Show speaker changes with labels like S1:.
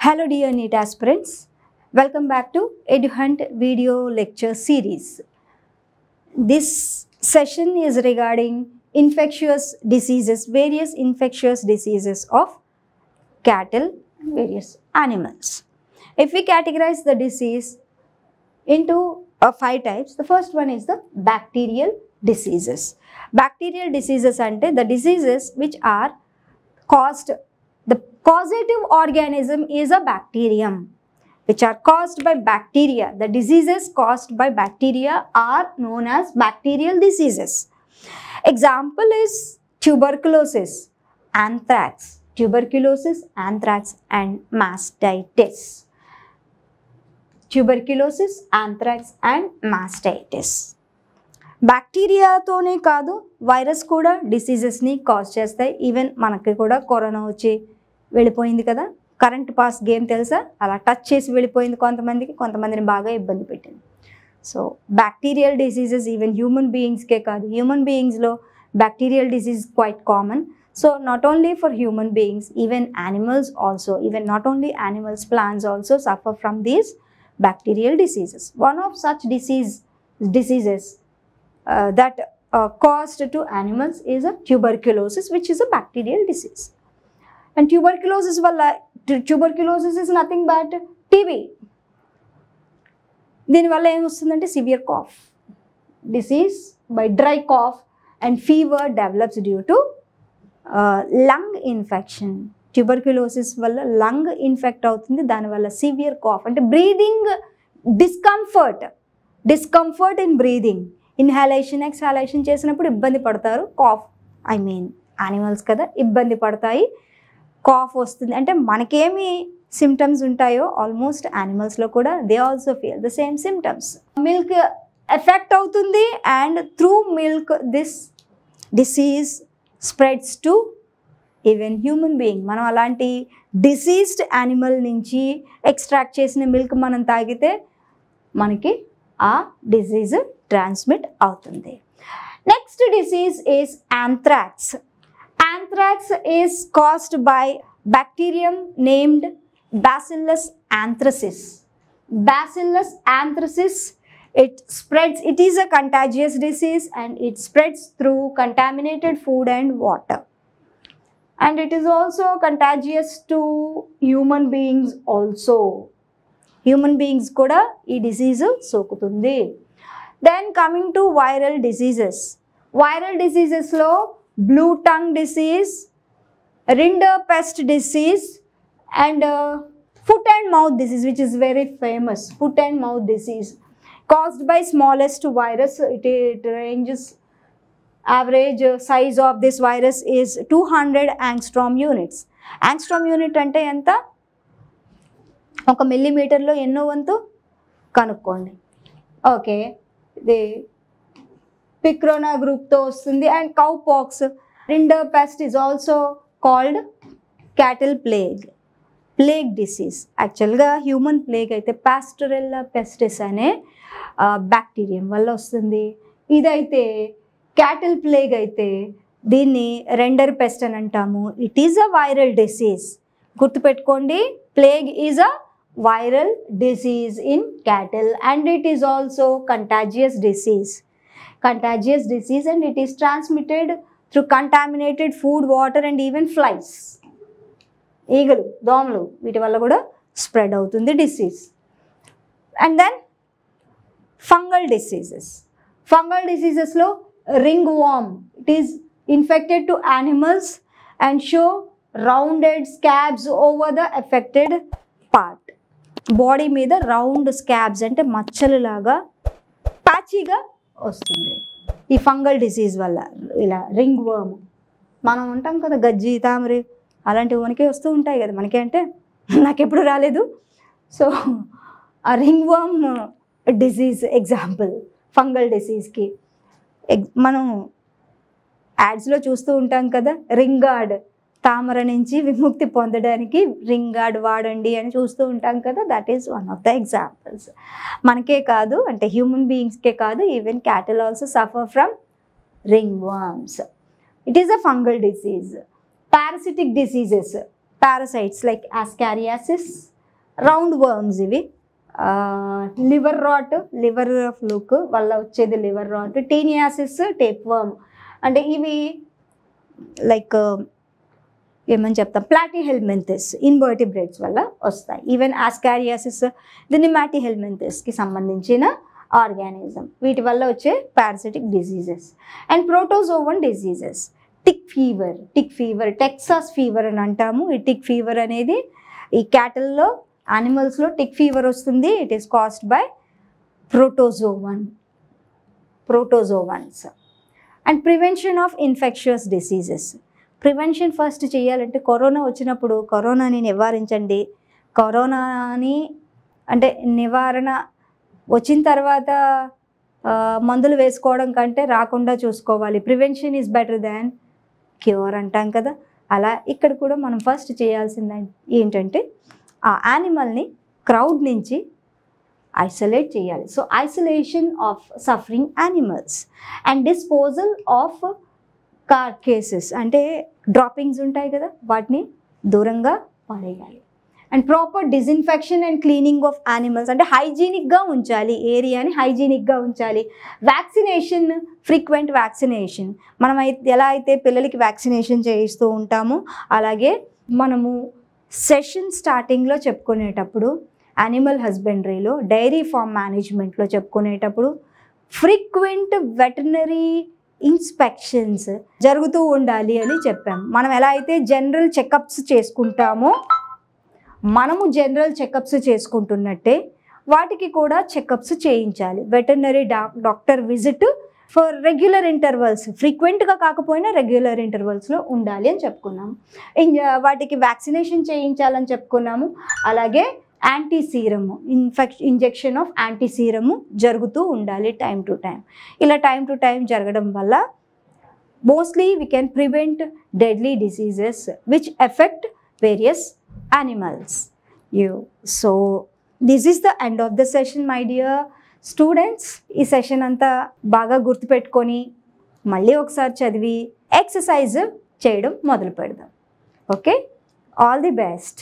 S1: Hello dear NEET aspirants, welcome back to EduHunt video lecture series. This session is regarding infectious diseases, various infectious diseases of cattle and various animals. If we categorize the disease into 5 types, the first one is the bacterial diseases. Bacterial diseases ante the diseases which are caused, the causative organism is a bacterium, which are caused by bacteria. The diseases caused by bacteria are known as bacterial diseases. Example is tuberculosis, anthrax, and mastitis. Tuberculosis, anthrax and mastitis. బ్యాక్టీరియాతోనే కాదు, virus కూడా డిసీజెస్ని cause చేస్తాయి. Even మనకి కూడా corona వచ్చి వెళ్ళిపోయింది కదా, current pass game తెలుసా, అలా టచ్ చేసి వెళ్ళిపోయింది కొంతమందిని బాగా ఇబ్బంది పెట్టింది. So bacterial diseases even human బీయింగ్స్కే కాదు, హ్యూమన్ బీయింగ్స్లో bacterial disease quite common. So not only for human beings, even animals also, even not only animals, plants also suffer from these bacterial diseases. One of such diseases that caused to animals is a tuberculosis, which is a bacterial disease. And tuberculosis is nothing but TB. దీని వల్ల ఏమొస్తుందంటే severe cough, disease by dry cough and fever develops due to lung infection. Tuberculosis వల్ల lung infect అవుతుంది, దానివల్ల severe cough అంటే breathing discomfort in breathing, inhalation exhalation చేసినప్పుడు ఇబ్బంది పడతారు. కాఫ్, ఐ మీన్ యానిమల్స్ కదా, ఇబ్బంది పడతాయి, కాఫ్ వస్తుంది. అంటే మనకేమి సిమ్టమ్స్ ఉంటాయో ఆల్మోస్ట్ యానిమల్స్లో కూడా they also feel the same symptoms. Milk effect అవుతుంది and through milk this disease spreads to even human being. మనం అలాంటి డిసీజ్డ్ యానిమల్ నుంచి ఎక్స్ట్రాక్ట్ చేసిన మిల్క్ మనం తాగితే మనకి ఆ డిసీజ్ ట్రాన్స్మిట్ అవుతుంది. Next disease is anthrax. Anthrax is caused by bacterium named Bacillus anthracis. Bacillus anthracis, it spreads, it is a contagious disease and it spreads through contaminated food and water. And it is also contagious to human beings also. Human beings kuda ee disease sokutundi. Then coming to viral diseases. Viral diseases lo blue tongue disease, rinderpest disease and foot and mouth disease, which is very famous. Foot and mouth disease caused by smallest virus. It ranges, average size of this virus is 200 angstrom units. Angstrom unit ante enta, ఒక మిల్లీమీటర్లో ఎన్నో వంతు కనుక్కోండి. Okay, ఇది picorna గ్రూప్తో వస్తుంది. And cow pox, rinderpest is also called cattle plague disease. యాక్చువల్గా human plague అయితే pasteurella పెస్టిస్ అనే బ్యాక్టీరియం వల్ల వస్తుంది. ఇదైతే క్యాటిల్ ప్లేగ్ అయితే దీన్ని రెండర్ పెస్ట్ అని అంటాము. It is a viral disease. గుర్తుపెట్టుకోండి, plague is a viral disease in cattle and it is also contagious disease and it is transmitted through contaminated food, water and even flies. ఈగలు, దోమలు, వీటి వల్ల కూడా spread అవుతుంది disease. And then fungal డిసీజెస్లో ringworm, it is infected to animals and show rounded scabs over the affected part. Body మీద round scabs అంటే మచ్చలు లాగా ప్యాచీగా వస్తుంది ఈ ఫంగల్ డిసీజ్ వల్ల. ఇలా రింగ్ వర్మ్ మనం ఉంటాం కదా, గజ్జి తామరి అలాంటివి మనకే వస్తూ ఉంటాయి కదా, మనకే అంటే నాకు ఎప్పుడు రాలేదు. సో ఆ ringworm disease example fungal డిసీజ్కి. మనం యాడ్స్లో చూస్తూ ఉంటాం కదా, రింగ్ గార్డ్, తామర నుంచి విముక్తి పొందడానికి రింగ్ గార్డ్ వాడండి అని చూస్తూ ఉంటాం కదా. That is one of the examples. మనకే కాదు, అంటే హ్యూమన్ బీయింగ్స్కే కాదు, even cattle also suffer from ring worms. It is a fungal disease. Parasitic diseases, parasites like ascariasis, round worms ఇవి. లివర్ రాట్, లివర్ ఫ్లూక్ వల్ల వచ్చేది liver rot. Taeniasis, tape worm, అంటే ఇవి లైక్ ఏమని చెప్తాం, ప్లాటిహెల్మింథస్ ఇన్వర్టిబ్రేట్స్ వల్ల వస్తాయి. ఈవెన్ ఆస్కారియాసిస్ ది నిమాటిహెల్మింథస్కి సంబంధించిన ఆర్గానిజం. వీటి వల్ల వచ్చే parasitic diseases. And protozoan diseases, tick fever, Texas fever అని అంటాము. ఈ టిక్ ఫీవర్ అనేది ఈ క్యాటిల్లో, యానిమల్స్లో టిక్ ఫీవర్ వస్తుంది. It is caused by protozoans. And prevention of infectious diseases. Prevention first చేయాలంటే కరోనా వచ్చినప్పుడు కరోనాని నివారించండి. కరోనాని అంటే నివారణ వచ్చిన తర్వాత మందులు వేసుకోవడం కంటే రాకుండా చూసుకోవాలి. Prevention is better than cure అంటాం కదా. అలా ఇక్కడ కూడా మనం ఫస్ట్ చేయాల్సింది ఏంటంటే ఆ యానిమల్ని క్రౌడ్ నుంచి ఐసోలేట్ చేయాలి. So isolation of suffering animals and disposal of carcasses, అంటే డ్రాపింగ్స్ ఉంటాయి కదా, వాటిని దూరంగా పడేయాలి. And proper disinfection and cleaning of animals, అంటే హైజీనిక్గా ఉంచాలి, ఏరియాని హైజీనిక్గా ఉంచాలి. Vaccination, frequent vaccination. మనం ఎలా అయితే పిల్లలకి వ్యాక్సినేషన్ చేయిస్తూ ఉంటామో అలాగే మనము సెషన్ స్టార్టింగ్లో చెప్పుకునేటప్పుడు, యానిమల్ హస్బెండరీలో, డైరీ ఫార్మ్ మేనేజ్మెంట్లో చెప్పుకునేటప్పుడు ఫ్రీక్వెంట్ వెటర్నరీ ఇన్స్పెక్షన్స్ జరుగుతూ ఉండాలి అని చెప్పాము. మనం ఎలా అయితే జనరల్ చెకప్స్ చేసుకుంటామో, మనము జనరల్ చెకప్స్ చేసుకుంటున్నట్టే వాటికి కూడా చెకప్స్ చేయించాలి. Veterinary doctor visit for regular intervals, ఫ్రీక్వెంట్గా కాకపోయినా రెగ్యులర్ ఇంటర్వల్స్లో ఉండాలి అని చెప్పుకున్నాము. వాటికి వ్యాక్సినేషన్ చేయించాలని చెప్పుకున్నాము. అలాగే యాంటీసీరము, ఇంజెక్షన్ ఆఫ్ యాంటీసీరము జరుగుతూ ఉండాలి టైం టు టైం. ఇలా టైం టు టైం జరగడం వల్ల mostly we can prevent deadly diseases which effect various animals. So this is the end of the session my dear students. ఈ సెషన్ అంతా బాగా గుర్తుపెట్టుకొని మళ్ళీ ఒకసారి చదివి ఎక్సర్సైజ్ చేయడం మొదలు పెడదాం. Okay, all the best.